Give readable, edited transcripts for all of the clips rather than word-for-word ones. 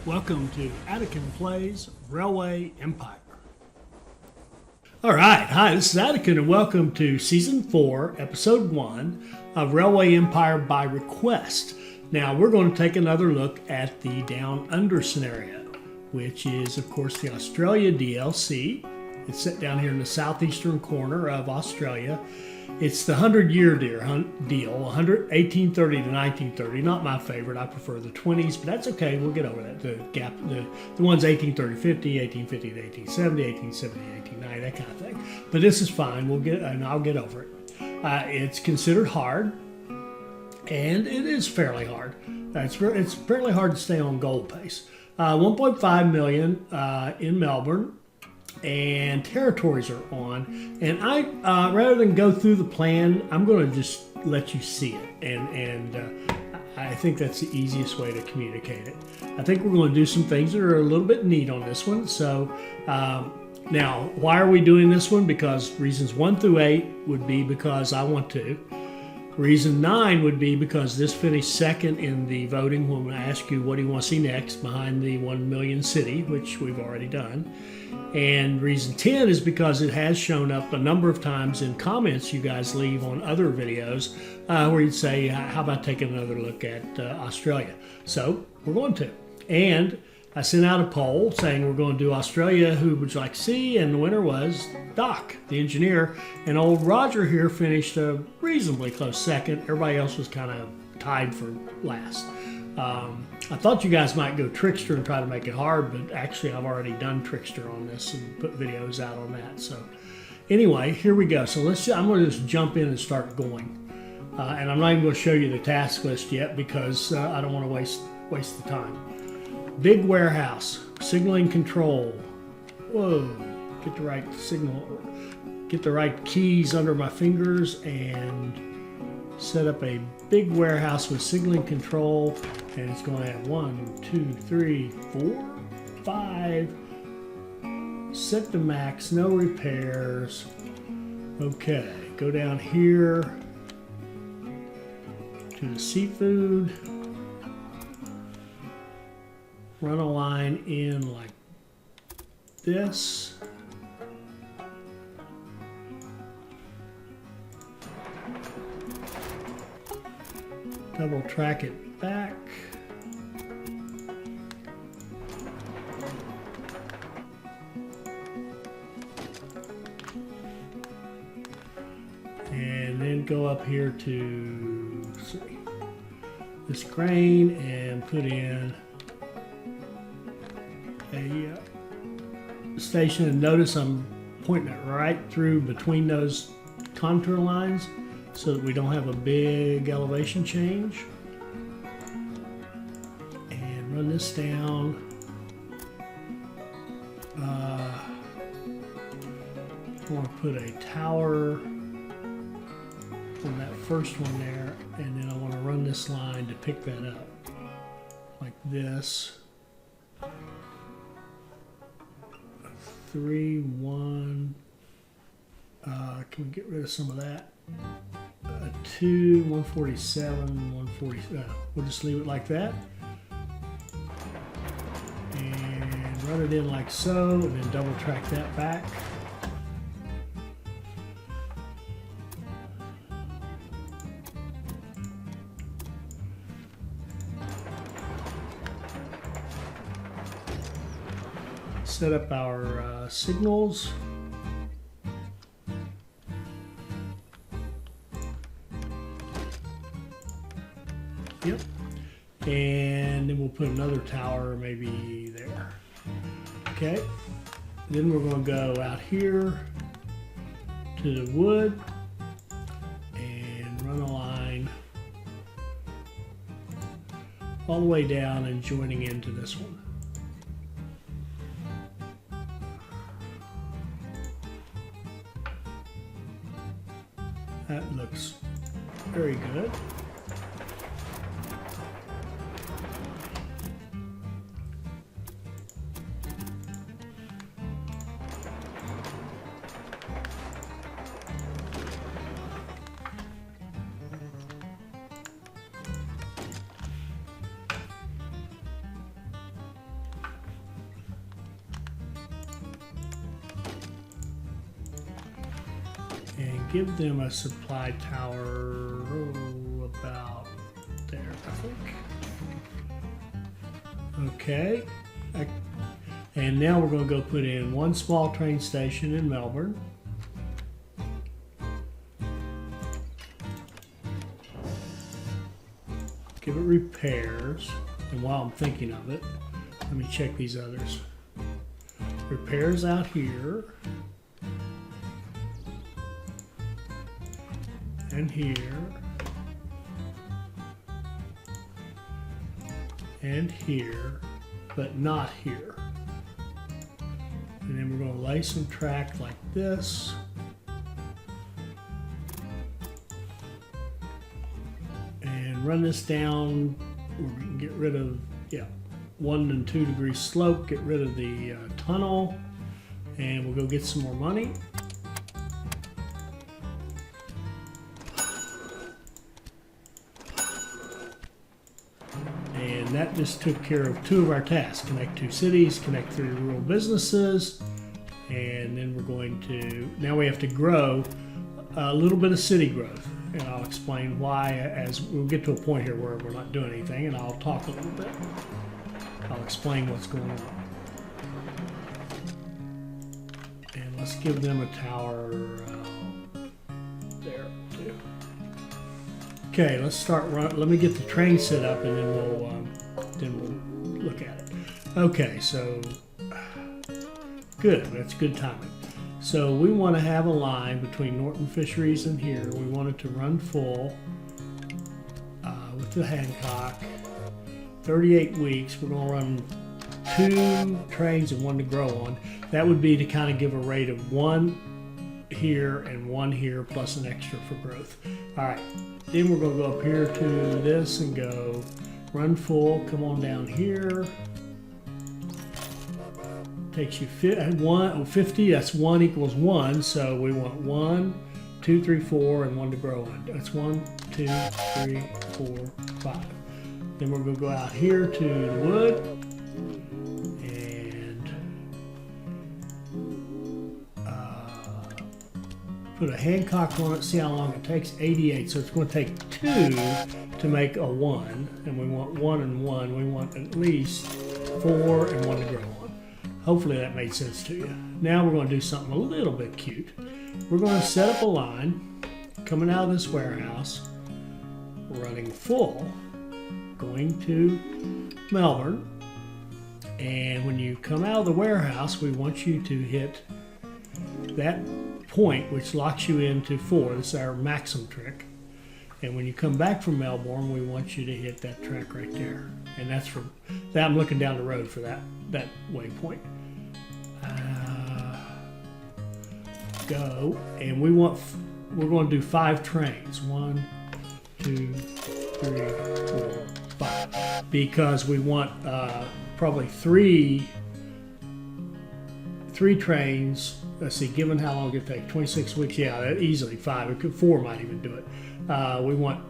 Welcome to Attican Plays Railway Empire. Alright, hi, this is Attican and welcome to Season 4, Episode 1 of Railway Empire by Request. Now, we're going to take another look at the Down Under scenario, which is, of course, the Australia DLC. It's set down here in the southeastern corner of Australia. It's the 100-year deal, 1830 to 1930. Not my favorite. I prefer the 20s, but that's okay. We'll get over that. The gap, the ones 1830 50, 1850 to 1870, 1870 to 1890, that kind of thing. But this is fine. I'll get over it. It's considered hard, and it is fairly hard. It's fairly hard to stay on goal pace. 1.5 million in Melbourne. And territories are on, and I rather than go through the plan, I'm going to just let you see it, and I think that's the easiest way to communicate it. I think we're going to do some things that are a little bit neat on this one. So now, why are we doing this one? Because reasons 1 through 8 would be because I want to. Reason 9 would be because this finished second in the voting when I ask you what do you want to see next behind the 1 million city, which we've already done. And reason 10 is because it has shown up a number of times in comments you guys leave on other videos where you'd say, how about taking another look at Australia? So we're going to. And I sent out a poll saying we're going to do Australia, who would you like to see? And the winner was Doc, the engineer. And old Roger here finished a reasonably close second. Everybody else was kind of tied for last. I thought you guys might go Trickster and try to make it hard, but actually I've already done Trickster on this and put videos out on that. So anyway, here we go. So I'm going to just jump in and start going. And I'm not even going to show you the task list yet because I don't want to waste the time. Big warehouse, signaling control. Whoa, get the right signal, get the right keys under my fingers and set up a big warehouse with signaling control, and it's going to have 1, 2, 3, 4, 5. Set the max, no repairs. Okay, go down here to the seafood. Run a line in like this. Double track it back. And then go up here to this grain and put in a station, and notice I'm pointing it right through between those contour lines so that we don't have a big elevation change. And run this down. I want to put a tower on that first one there, and then I want to run this line to pick that up like this. 3, 1. Can we get rid of some of that? 2, 147, 140. We'll just leave it like that. And run it in like so, and then double track that back. Set up our signals. Yep. And then we'll put another tower maybe there. Okay. Then we're going to go out here to the wood and run a line all the way down and joining into this one. That looks very good. give them a supply tower about there, I think. Okay. And now we're going to go put in one small train station in Melbourne. Give it repairs. And while I'm thinking of it, let me check these others. Repairs out here. And here. And here. But not here. And then we're going to lay some track like this. And run this down where we can get rid of, 1 and 2 degree slope, get rid of the tunnel, and we'll go get some more money. And that just took care of 2 of our tasks. Connect 2 cities, connect 3 rural businesses, and then we're going to, now we have to grow a little bit of city growth. And I'll explain why as we'll get to a point here where we're not doing anything, and I'll talk a little bit. I'll explain what's going on. And let's give them a tower there too. Okay, let's start run. Let me get the train set up, and then we'll look at it. Okay, so good. That's good timing. So we want to have a line between Norton Fisheries and here. We want it to run full with the Hancock. 38 weeks. We're going to run 2 trains and 1 to grow on. That would be to kind of give a rate of 1 here and 1 here plus an extra for growth. All right. Then we're going to go up here to this and go run full. Come on down here. Takes you 50, that's 1 equals 1, so we want 1, 2, 3, 4, and 1 to grow on. That's 1, 2, 3, 4, 5. Then we're going to go out here to the wood, and put a Hancock on it, see how long it takes, 88, so it's going to take 2 to make a 1, and we want 1 and 1, we want at least 4 and 1 to grow on. Hopefully that made sense to you. Now we're going to do something a little bit cute. We're going to set up a line coming out of this warehouse, running full, going to Melbourne. And when you come out of the warehouse, we want you to hit that point which locks you into 4. This is our maximum trick. And when you come back from Melbourne, we want you to hit that track right there. And that's from that. I'm looking down the road for that waypoint. Go, and we're going to do 5 trains. 1, 2, 3, 4, 5. Because we want probably 3 trains. Let's see, given how long it takes, 26 weeks. Yeah, easily 5. 4 might even do it. We want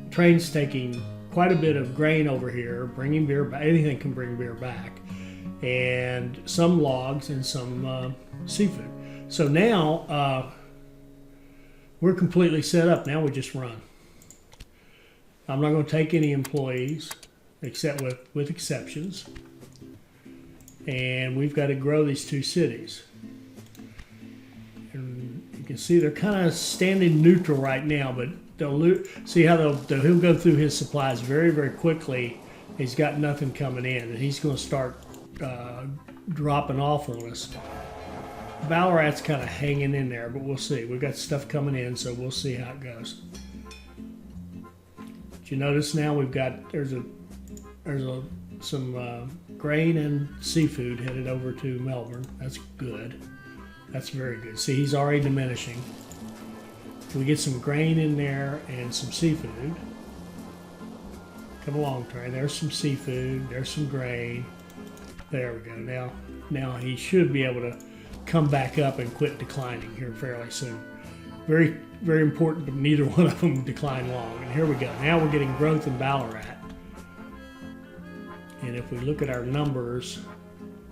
trains taking quite a bit of grain over here, bringing beer back. Anything can bring beer back, and some logs and some seafood. So now we're completely set up. Now we just run. I'm not going to take any employees, except with exceptions. And we've got to grow these 2 cities. And you can see they're kind of standing neutral right now, but they'll see how he'll go through his supplies very, very quickly. He's got nothing coming in, and he's going to start dropping off on us. Ballarat's kind of hanging in there, but we'll see. We've got stuff coming in, so we'll see how it goes. But you notice now we've got there's some grain and seafood headed over to Melbourne. That's good. That's very good. See, he's already diminishing. We get some grain in there and some seafood. Come along, Trey. There's some seafood. There's some grain. There we go. Now he should be able to come back up and quit declining here fairly soon. Very, very important that neither one of them decline long. And here we go. Now we're getting growth in Ballarat. And if we look at our numbers,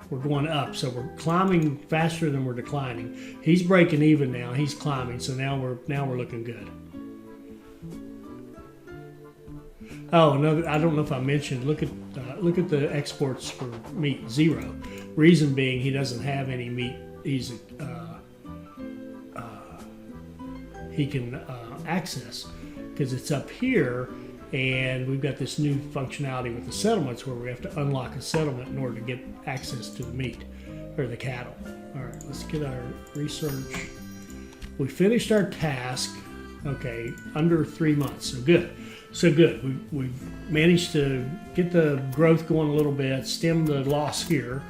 We're going up, so we're climbing faster than we're declining. He's breaking even now. He's climbing, so now we're looking good. Oh, another. I don't know if I mentioned. Look at the exports for meat, 0. Reason being, he doesn't have any meat. He can access because it's up here, and we've got this new functionality with the settlements where we have to unlock a settlement in order to get access to the meat or the cattle. All right, let's get our research. We finished our task. Okay, under 3 months. So good. So good. We've managed to get the growth going a little bit, stem the loss here.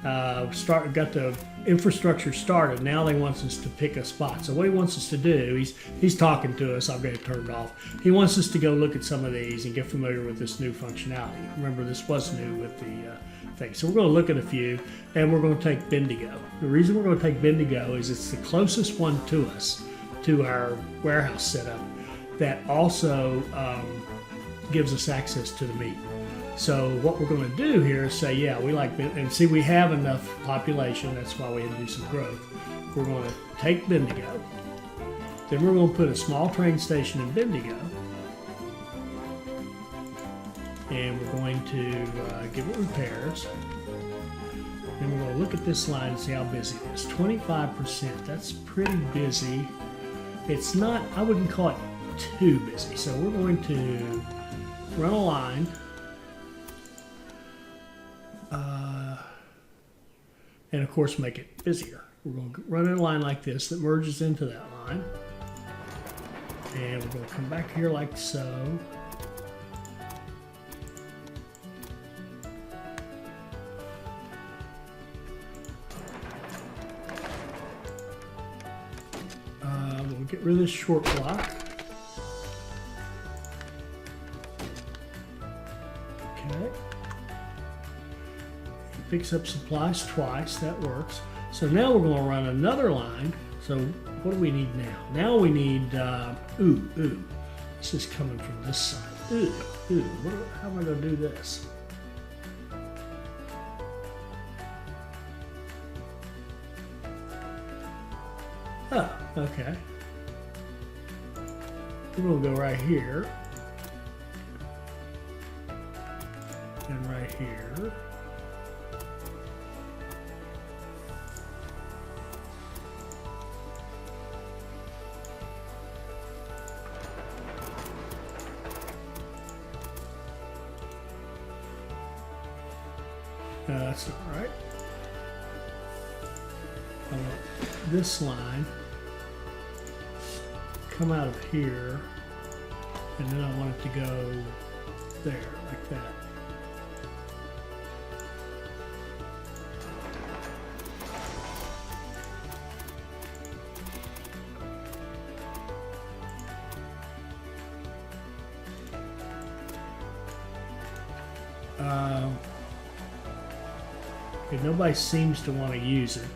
Got the infrastructure started. Now they want us to pick a spot. So what he wants us to do, he's talking to us. I've got it turned off. He wants us to go look at some of these and get familiar with this new functionality. Remember, this was new with the thing. So we're going to look at a few, and we're going to take Bendigo. The reason we're going to take Bendigo is it's the closest one to us, to our warehouse setup, that also gives us access to the meat. So what we're going to do here is say, yeah, we like Bendigo, and see we have enough population. That's why we had to do some growth. We're going to take Bendigo. Then we're going to put a small train station in Bendigo. And we're going to give it repairs. Then we're going to look at this line and see how busy it is. 25%, that's pretty busy. It's not, I wouldn't call it too busy. So we're going to run a line. And of course make it busier. We're going to run a line like this that merges into that line. And we're going to come back here like so. We'll get rid of this short block. Okay. Picks up supplies twice, that works. So now we're going to run another line. So what do we need now? Now we need, this is coming from this side. How am I going to do this? Oh, okay. We're going to go right here. And right here. That's not right. I want this line come out of here, and then I want it to go there, like that. Nobody seems to want to use it,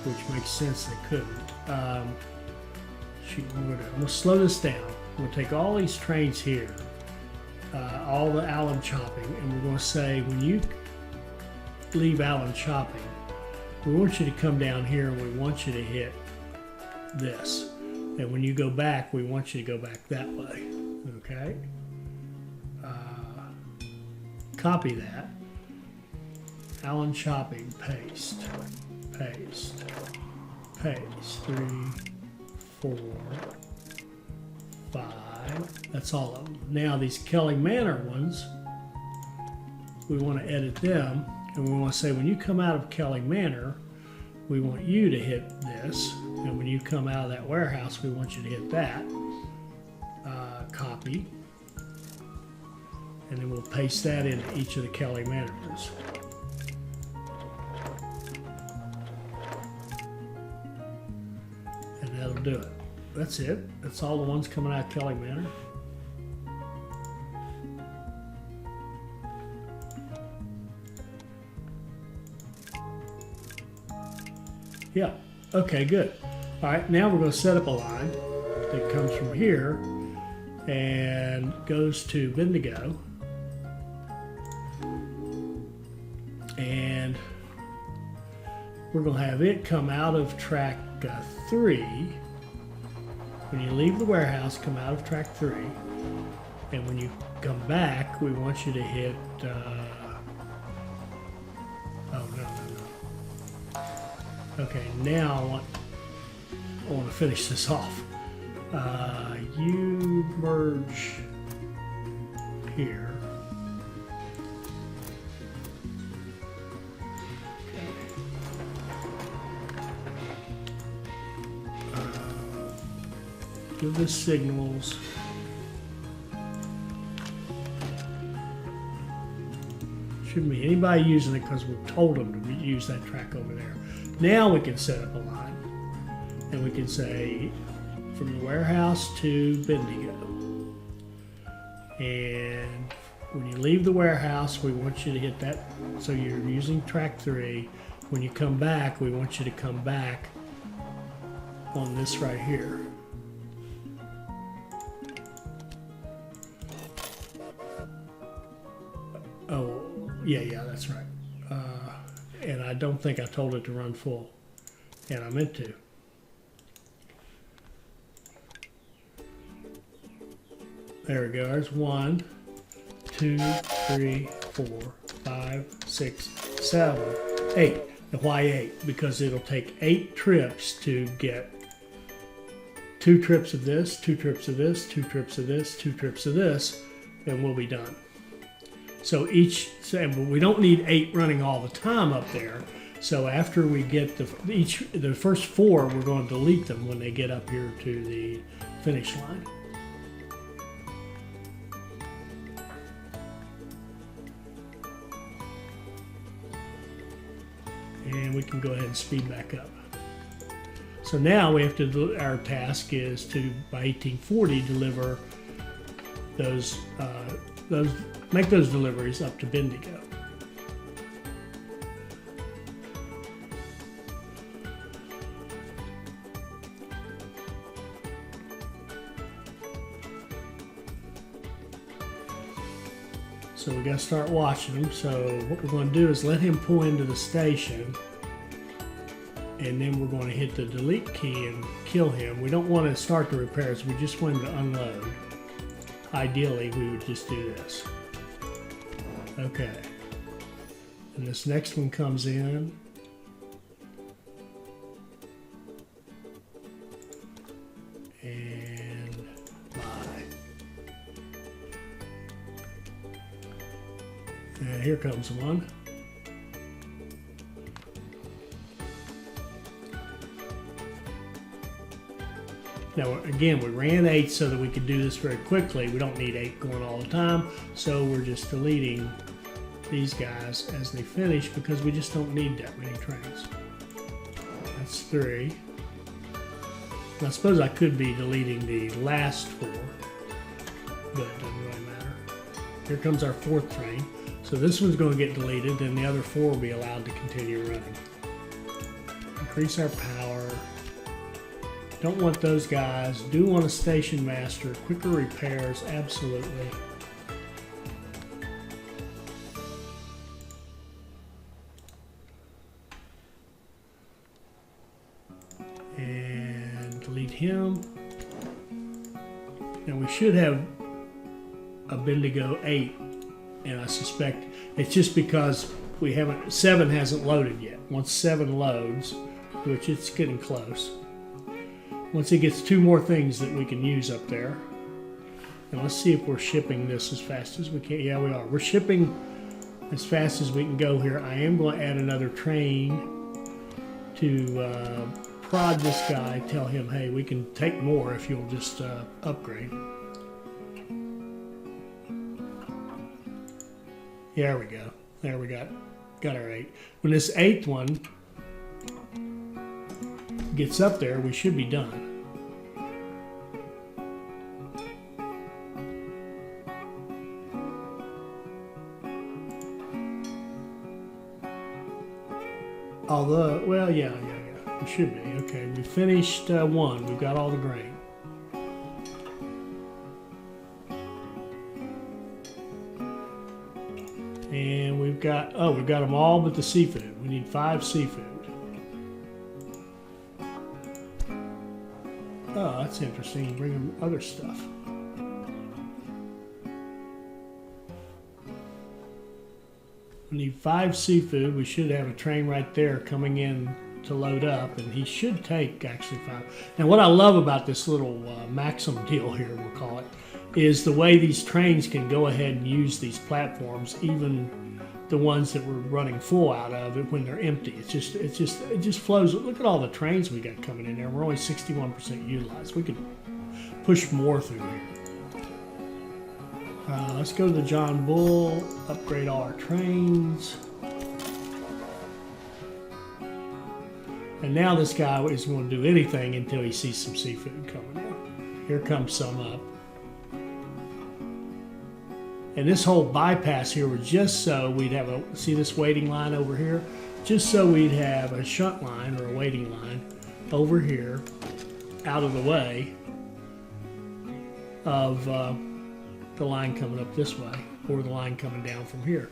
which makes sense they couldn't. Shoot, I'm going to slow this down. I'm going to take all these trains here, all the Allen chopping, and we're going to say when you leave Allen chopping, we want you to come down here and we want you to hit this. And when you go back, we want you to go back that way. Okay? Copy that. Allen chopping, paste, paste, paste, 3, 4, 5, that's all of them. Now these Kelly Manor ones, we want to edit them, and we want to say when you come out of Kelly Manor, we want you to hit this, and when you come out of that warehouse, we want you to hit that. Copy, and then we'll paste that into each of the Kelly Manors. That'll do it. That's it. That's all the ones coming out of Kelly Manor. Yeah. Okay, good. All right, now we're going to set up a line that comes from here and goes to Bendigo. we're going to have it come out of track 3. When you leave the warehouse, come out of track 3. And when you come back, we want you to hit, oh, no. Okay, now I want to finish this off. You merge here. Give this signals. Shouldn't be anybody using it because we've told them to use that track over there. Now we can set up a line. And we can say from the warehouse to Bendigo. And when you leave the warehouse, we want you to hit that. So you're using track 3. When you come back, we want you to come back on this right here. Oh, yeah, that's right. And I don't think I told it to run full. And I meant to. There we go. There's 1, 2, 3, 4, 5, 6, 7, 8. Now why 8? Because it'll take 8 trips to get 2 trips of this, 2 trips of this, 2 trips of this, 2 trips of this, and we'll be done. So we don't need 8 running all the time up there. So after we get the first 4, we're going to delete them when they get up here to the finish line. And we can go ahead and speed back up. So now we have to, our task is to, by 1840, deliver make those deliveries up to Bendigo. So we got to start watching him. So what we're going to do is let him pull into the station, and then we're going to hit the delete key and kill him. We don't want to start the repairs. We just want him to unload. Ideally, we would just do this. Okay. And this next one comes in. And bye. And here comes one. Now, again, we ran 8 so that we could do this very quickly. We don't need 8 going all the time, so we're just deleting these guys as they finish because we just don't need that many trains. That's 3. And I suppose I could be deleting the last 4, but it doesn't really matter. Here comes our 4th train. So this one's going to get deleted, and the other 4 will be allowed to continue running. Increase our power. Don't want those guys. Do want a station master. Quicker repairs, absolutely. And delete him. Now we should have a Bendigo 8, and I suspect it's just because we haven't, 7 hasn't loaded yet. Once 7 loads, which it's getting close. Once it gets 2 more things that we can use up there. And let's see if we're shipping this as fast as we can. Yeah, we are. We're shipping as fast as we can go here. I am going to add another train to prod this guy, tell him, hey, we can take more if you'll just upgrade. There we go. There we got our 8. When this 8th one gets up there, we should be done. Although, well, yeah, we should be. Okay, we finished 1. We've got all the grain. And we've got them all but the seafood. We need 5 seafood. that's interesting. Bring him other stuff. We need 5 seafood. We should have a train right there coming in to load up, and he should take actually 5. Now, what I love about this little Maxim deal here, we'll call it, is the way these trains can go ahead and use these platforms, even the ones that we're running full out of it when they're empty. It just flows. Look at all the trains we got coming in there. We're only 61% utilized. We could push more through here. Let's go to the John Bull, upgrade all our trains. And now this guy isn't going to do anything until he sees some seafood coming in. Here comes some up. And this whole bypass here was just so we'd have a, see this waiting line over here? Just so we'd have a shunt line or a waiting line over here out of the way of the line coming up this way, or the line coming down from here.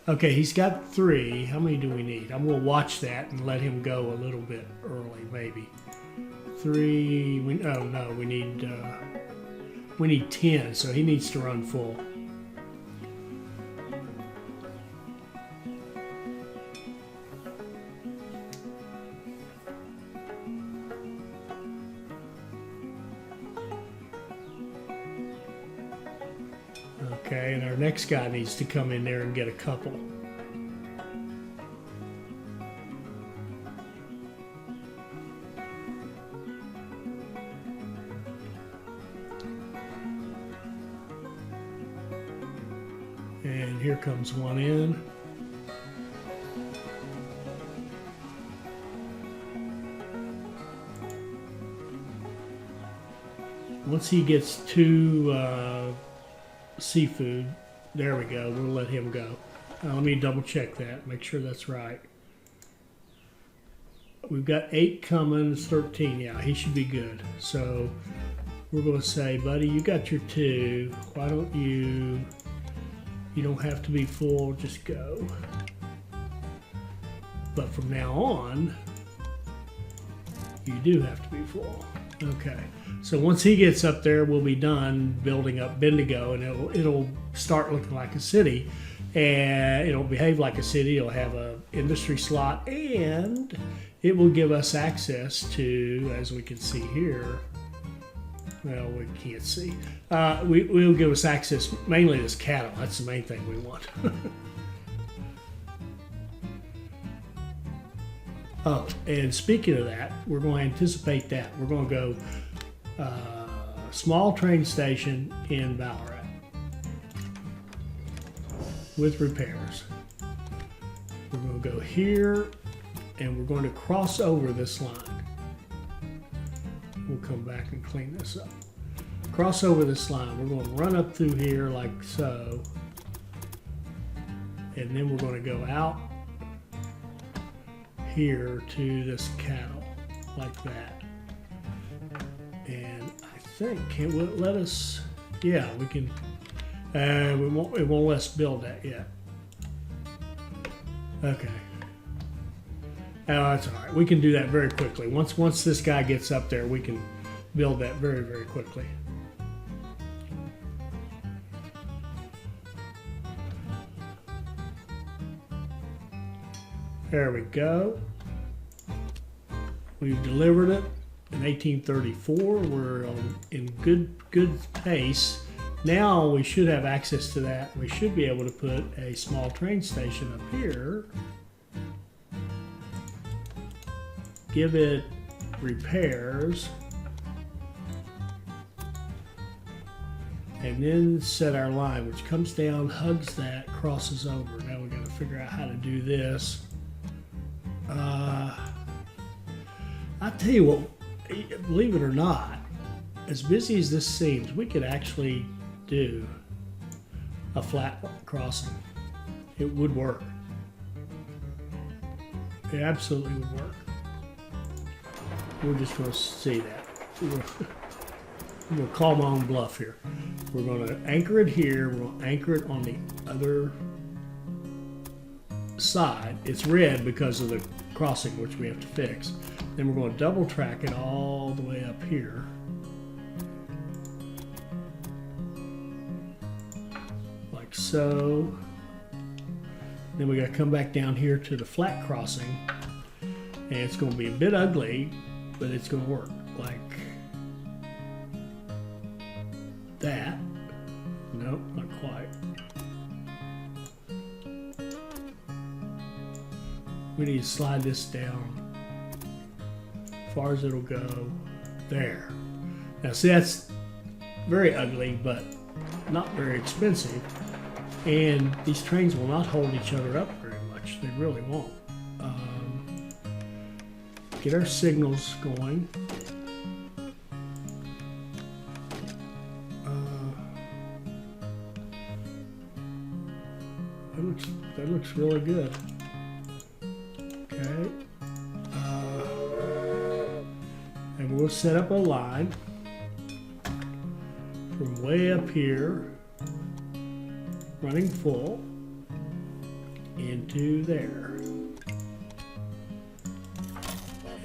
Okay, he's got 3. How many do we need? I'm going to watch that and let him go a little bit early, maybe. 3. Oh no, we need 10, so he needs to run full. Okay, and our next guy needs to come in there and get a couple. And here comes one in. Once he gets 2 seafood, there we go, we'll let him go. Let me double check that, make sure that's right. We've got 8 coming, it's 13, yeah, he should be good. So we're going to say, buddy, you got your 2, why don't you don't have to be full, just go. But from now on, you do have to be full. Okay, so once he gets up there, we'll be done building up Bendigo, and it'll start looking like a city, and it'll behave like a city. It'll have a industry slot, and it will give us access to, as we can see here, well, we can't see. We'll give us access mainly to this cattle. That's the main thing we want. Oh, and speaking of that, we're going to anticipate that. We're going to go small train station in Ballarat with repairs. We're going to go here, and we're going to cross over this line. We'll come back and clean this up. Cross over this line. We're going to run up through here like so, and then we're going to go out here to this cattle like that. And I think it will let us, yeah, we can, it won't let us build that yet. Okay. That's all right. We can do that very quickly. Once this guy gets up there, we can build that very, very quickly. There we go. We've delivered it in 1834. We're in good pace. Now we should have access to that. We should be able to put a small train station up here. Give it repairs. And then set our line, which comes down, hugs that, crosses over. Now we've got to figure out how to do this. I tell you what, believe it or not, as busy as this seems, we could actually do a flat crossing. It would work. It absolutely would work. We're just going to see that. I'm going to call my own bluff here. We're going to anchor it here. We're going to anchor it on the other side. It's red because of the crossing, which we have to fix. Then we're going to double track it all the way up here. Like so. Then we got to come back down here to the flat crossing. And it's going to be a bit ugly, but it's going to work like that. Nope, not quite. We need to slide this down as far as it'll go. There. Now see, that's very ugly, but not very expensive. And these trains will not hold each other up very much. They really won't. Get our signals going. That looks really good. Okay. And we'll set up a line from way up here, running full, into there.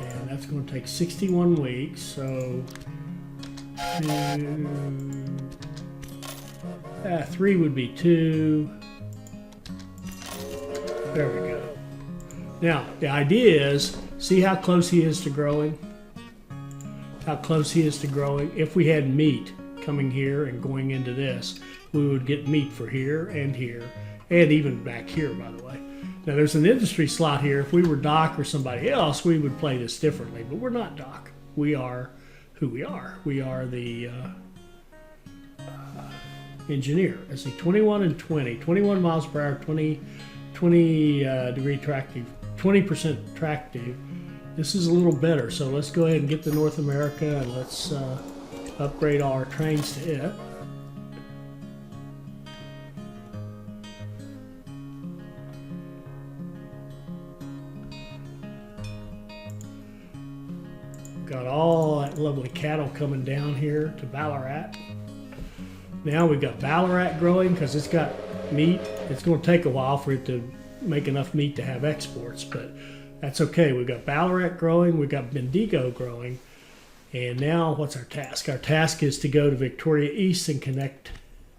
And that's going to take 61 weeks, so 3 would be 2. There we go. Now, the idea is, see how close he is to growing? How close he is to growing? If we had meat coming here and going into this, we would get meat for here, and even back here, by the way. Now, there's an industry slot here. If we were Doc or somebody else, we would play this differently, but we're not Doc. We are who we are. We are the engineer. I see 21 and 20, 21 miles per hour, 20 degree tractive, 20% tractive. This is a little better, so let's go ahead and get to North America and let's upgrade all our trains to it. Got all that lovely cattle coming down here to Ballarat. Now we've got Ballarat growing because it's got meat. It's going to take a while for it to make enough meat to have exports, but that's okay. We've got Ballarat growing, we've got Bendigo growing, and now what's our task? Our task is to go to Victoria East and connect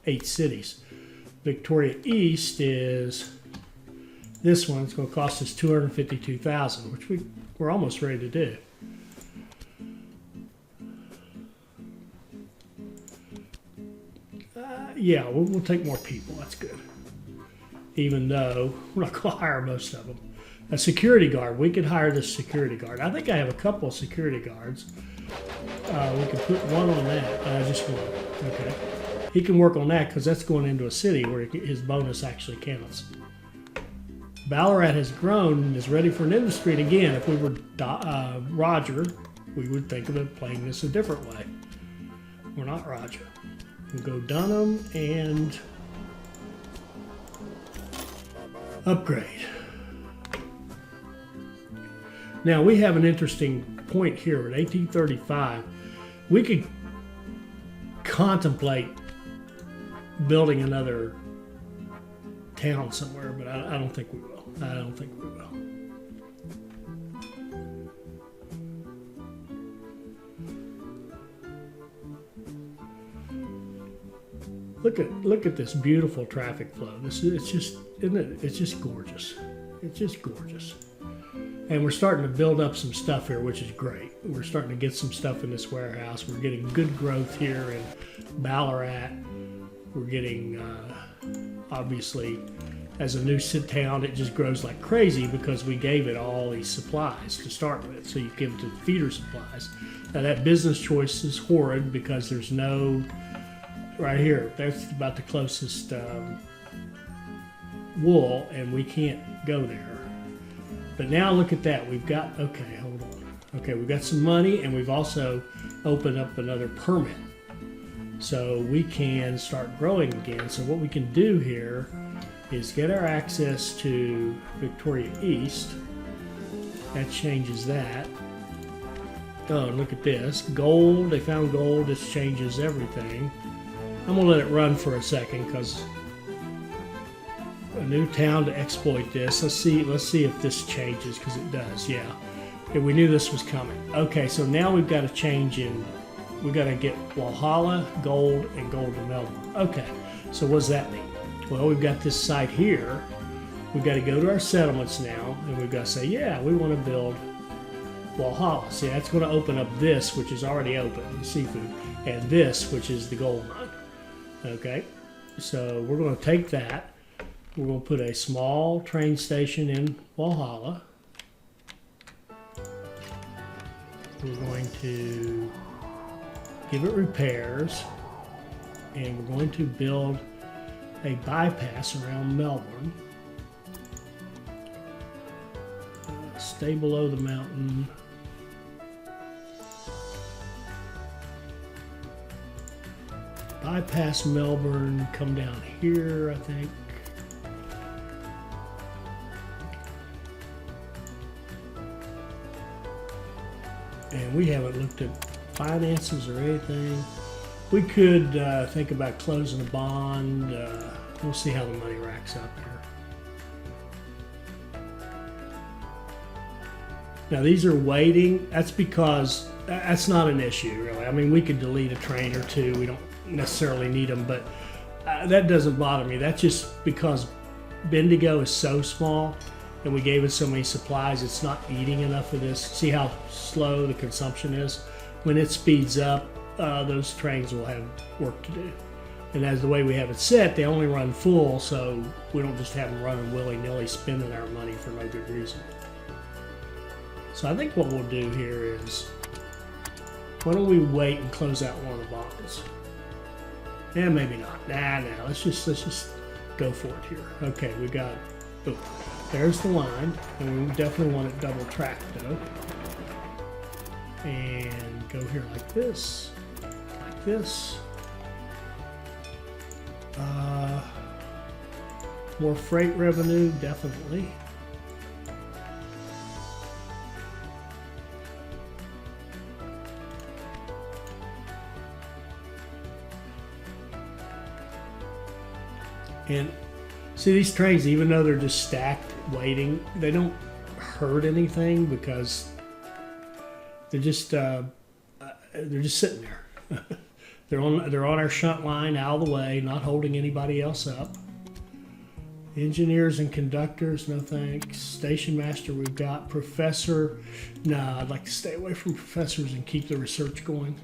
8 cities. Victoria East is this one. It's going to cost us $252,000, which we're almost ready to do. Yeah, we'll take more people. That's good. Even though we're not going to hire most of them. A security guard. We could hire this security guard. I think I have a couple of security guards. We could put one on that. Just one. Okay. He can work on that because that's going into a city where his bonus actually counts. Ballarat has grown and is ready for an industry. And again, if we were Roger, we would think of it playing this a different way. We're not Roger. We'll go Dunham and upgrade. Now we have an interesting point here at 1835. We could contemplate building another town somewhere, but I don't think we will. I don't think we will. Look at this beautiful traffic flow. It's just, isn't it? It's just gorgeous. It's just gorgeous. And we're starting to build up some stuff here, which is great. We're starting to get some stuff in this warehouse. We're getting good growth here in Ballarat. We're getting, obviously, as a new town, it just grows like crazy because we gave it all these supplies to start with. So you give it to feeder supplies. Now that business choice is horrid because there's no, right here, that's about the closest wool, and we can't go there. But now look at that. We've got, okay, hold on. Okay, we've got some money, and we've also opened up another permit. So we can start growing again. So what we can do here is get our access to Victoria East. That changes that. Oh, look at this. Gold, they found gold. This changes everything. I'm gonna let it run for a second because a new town to exploit this. Let's see if this changes, because it does. Yeah, And we knew this was coming. Okay, so now we've got to change in, we've got to get Walhalla, gold, and gold to Melbourne. Okay, so what does that mean? Well, we've got this site here. We've got to go to our settlements now, and we've got to say, yeah, we want to build Walhalla. See, that's going to open up this, which is already open, the seafood, and this, which is the gold mine. Okay, so we're going to take that. We're going to put a small train station in Walhalla. We're going to give it repairs, and we're going to build a bypass around Melbourne. Stay below the mountain. Bypass Melbourne, come down here, I think. And we haven't looked at finances or anything. We could think about closing a bond. We'll see how the money racks up here. Now these are waiting. That's because that's not an issue, really. I mean, we could delete a train or two. We don't necessarily need them, but that doesn't bother me. That's just because Bendigo is so small and we gave it so many supplies, it's not eating enough of this. See how slow the consumption is? When it speeds up, those trains will have work to do. And as the way we have it set, they only run full, so we don't just have them running willy-nilly, spending our money for no good reason. So I think what we'll do here is, why don't we wait and close out one of the bonds? Yeah, maybe not. Nah, let's just go for it here. Okay, we got, oh, there's the line, and we definitely want it double tracked though. And go here like this, like this. More freight revenue, definitely. And see, these trains, even though they're just stacked waiting, they don't hurt anything because they're just sitting there. they're on our shunt line out of the way, not holding anybody else up. Engineers and conductors, no thanks. Station master, we've got. Professor, nah, I'd like to stay away from professors and keep the research going.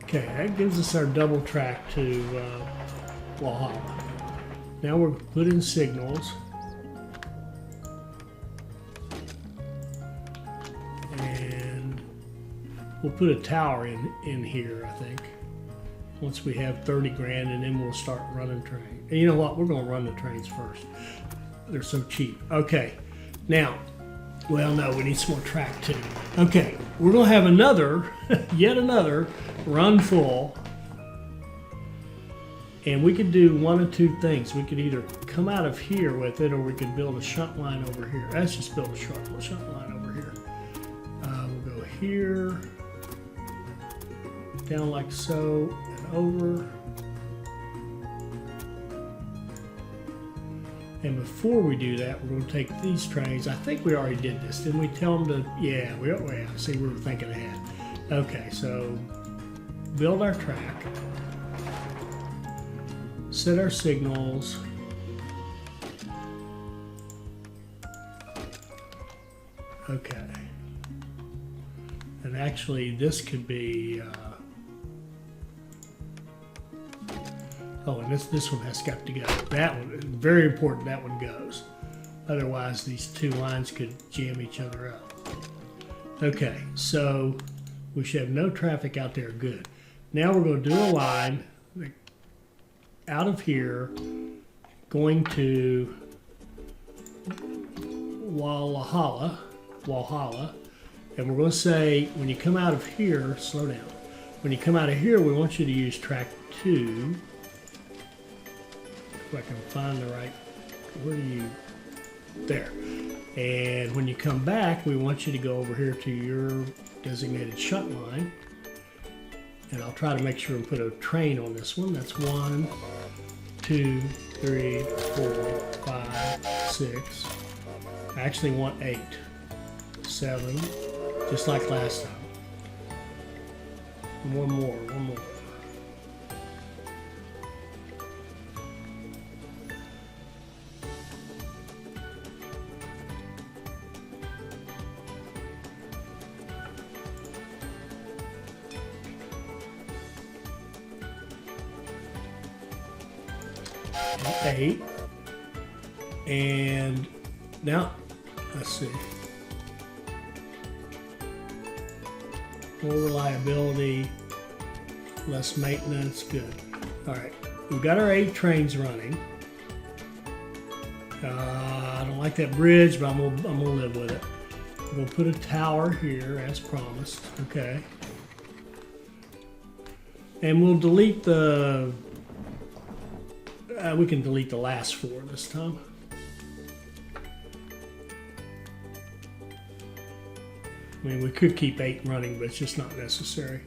Okay, that gives us our double track to Walhalla. Now we're putting signals. And we'll put a tower in here, I think. Once we have 30 grand, and then we'll start running trains. And you know what? We're going to run the trains first. They're so cheap. Okay, now, well, no, we need some more track too. Okay, we're going to have another, yet another run full. And we could do one of two things. We could either come out of here with it, or we could build a shunt line over here. Let's just build a shunt line over here. We'll go here, down like so, and over. And before we do that, we're going to take these trains. I think we already did this. Didn't we tell them to? Yeah, see, we were thinking ahead. Okay, so build our track, set our signals. Okay. And actually, this could be. Oh, and this one has got to go. That one, very important, that one goes. Otherwise, these two lines could jam each other up. Okay, so we should have no traffic out there. Good. Now we're going to do a line. out of here, going to Walhalla, and we're going to say when you come out of here, slow down. When you come out of here, we want you to use track 2. If I can find the right, where do you, there. And when you come back, we want you to go over here to your designated shunt line. And I'll try to make sure and put a train on this one. That's 1, 2, 3, 4, 5, 6. I actually want 8, 7, just like last time. And one more. 8. And now, let's see. More reliability, less maintenance, good. All right, we've got our 8 trains running. I don't like that bridge, but I'm gonna live with it. We'll put a tower here as promised, okay. And we'll delete the, we can delete the last 4 this time. I mean, we could keep 8 running, but it's just not necessary.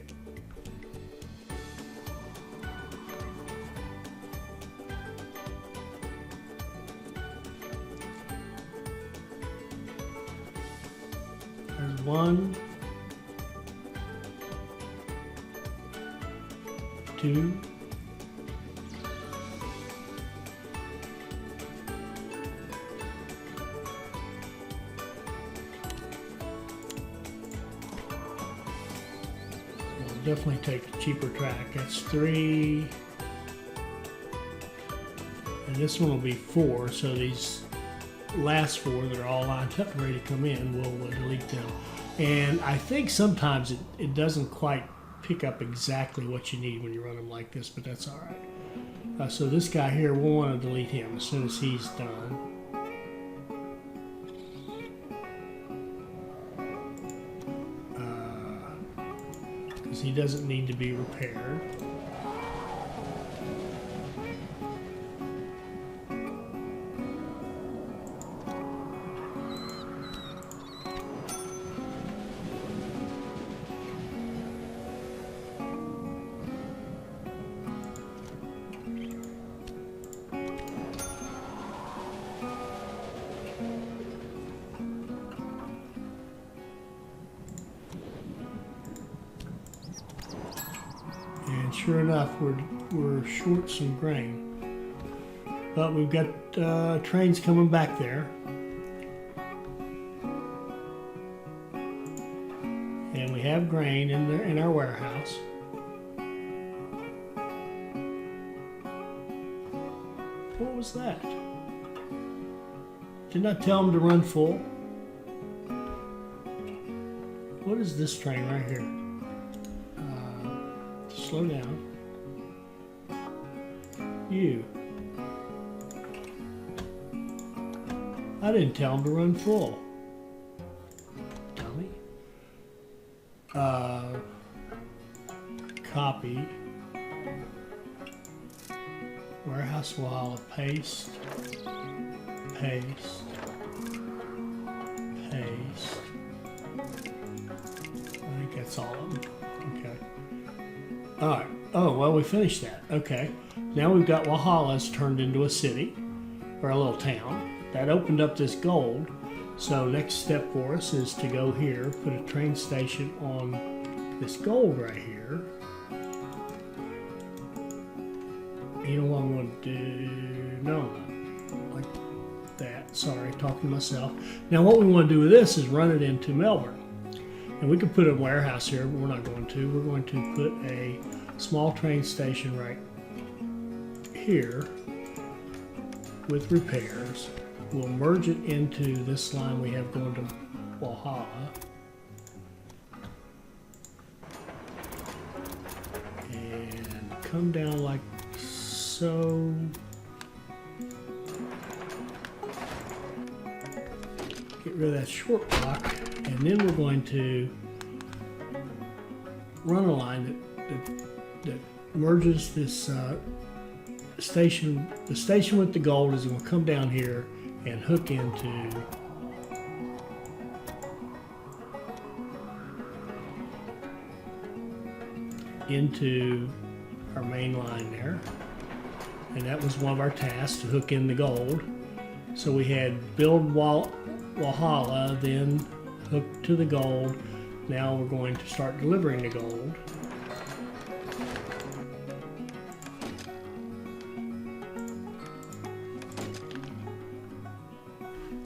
There's 1, 2, 'll definitely take the cheaper track. That's 3, and this one will be 4. So these last 4 that are all lined up ready to come in, we'll delete them. And I think sometimes it doesn't quite pick up exactly what you need when you run them like this, but that's all right. So this guy here, we'll want to delete him as soon as he's done. Because he doesn't need to be repaired. And sure enough, we're short some grain, but we've got trains coming back there, and we have grain in there in our warehouse. What was that? Didn't I tell them to run full? What is this train right here? Slow down. You. I didn't tell him to run full. Dummy. Copy. Warehouse Walhalla, paste. Paste. Paste. I think that's all of them. Okay. All right. Oh, well, we finished that. Okay. Now we've got Walhalla's turned into a city, or a little town. That opened up this gold. So next step for us is to go here, put a train station on this gold right here. You know what I'm going to do? No, not like that. Sorry, talking to myself. Now what we want to do with this is run it into Melbourne. And we could put a warehouse here, but we're not going to. We're going to put a small train station right here with repairs. We'll merge it into this line we have going to Walhalla. And come down like so. Get rid of that short block, and then we're going to run a line that merges this station. The station with the gold is going to come down here and hook into our main line there, and that was one of our tasks, to hook in the gold. So we had build Walhalla, then hook to the gold. Now we're going to start delivering the gold.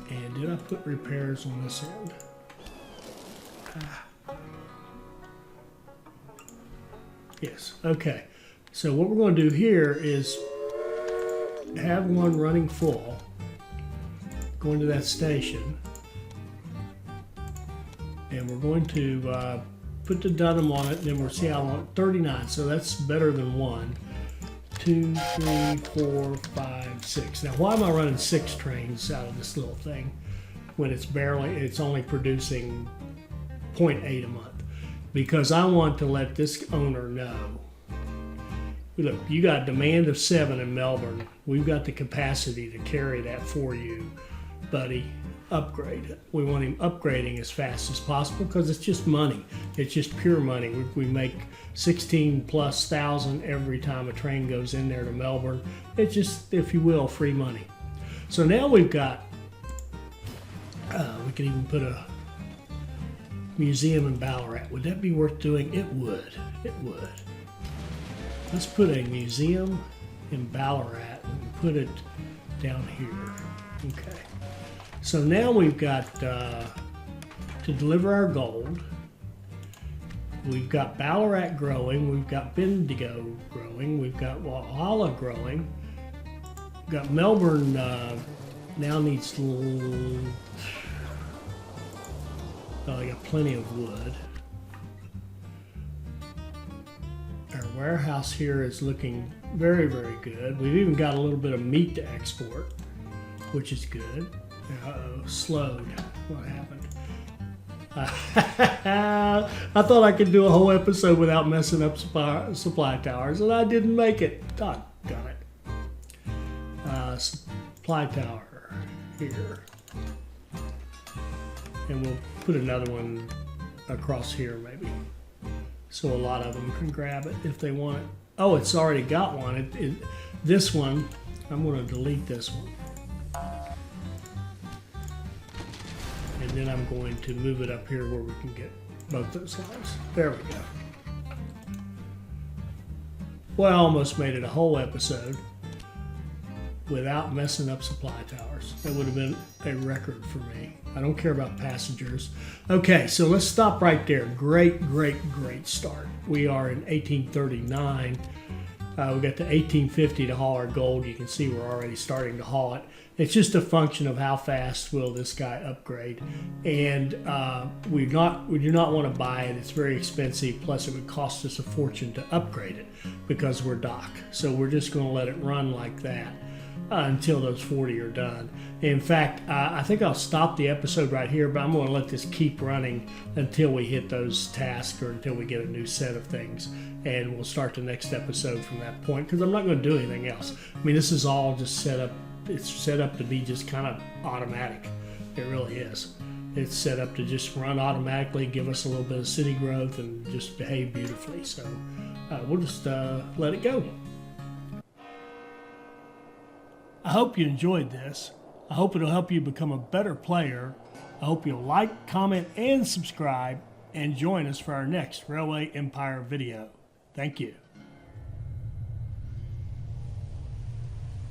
And did I put repairs on this end? Yes, okay. So what we're going to do here is have one running full, going to that station, and we're going to put the Dunham on it, and then we'll see how long. 39, so that's better than 1, 2, 3, 4, 5, 6. Now, why am I running 6 trains out of this little thing when it's only producing 0.8 a month? Because I want to let this owner know, look, you got a demand of 7 in Melbourne. We've got the capacity to carry that for you, buddy. Upgrade it. We want him upgrading as fast as possible because it's just money. It's just pure money. We make 16,000+ every time a train goes in there to Melbourne. It's just, if you will, free money. So now we've got, we can even put a museum in Ballarat. Would that be worth doing? It would. It would. Let's put a museum in Ballarat and put it down here. Okay. So now we've got to deliver our gold. We've got Ballarat growing. We've got Bendigo growing. We've got Walhalla growing. We've got Melbourne now needs I got plenty of wood. Our warehouse here is looking very, very good. We've even got a little bit of meat to export, which is good. Uh-oh, slowed. What happened? I thought I could do a whole episode without messing up supply towers, and I didn't make it. Doggone it. Supply tower here. And we'll put another one across here maybe, so a lot of them can grab it if they want it. Oh, it's already got one. This one, I'm going to delete this one. And then I'm going to move it up here where we can get both those lines. There we go. Well, I almost made it a whole episode without messing up supply towers. That would have been a record for me. I don't care about passengers. Okay, so let's stop right there. Great, great, great start. We are in 1839. We got to 1850 to haul our gold. You can see we're already starting to haul it. It's just a function of how fast will this guy upgrade. And we do not want to buy it. It's very expensive. Plus it would cost us a fortune to upgrade it because we're dock. So we're just going to let it run like that until those 40 are done. In fact, I think I'll stop the episode right here, but I'm going to let this keep running until we hit those tasks or until we get a new set of things. And we'll start the next episode from that point because I'm not going to do anything else. I mean, this is all just set up. It's set up to be just kind of automatic. It really is. It's set up to just run automatically, give us a little bit of city growth, and just behave beautifully. So we'll just let it go. I hope you enjoyed this. I hope it'll help you become a better player. I hope you'll like, comment, and subscribe, and join us for our next Railway Empire video. Thank you.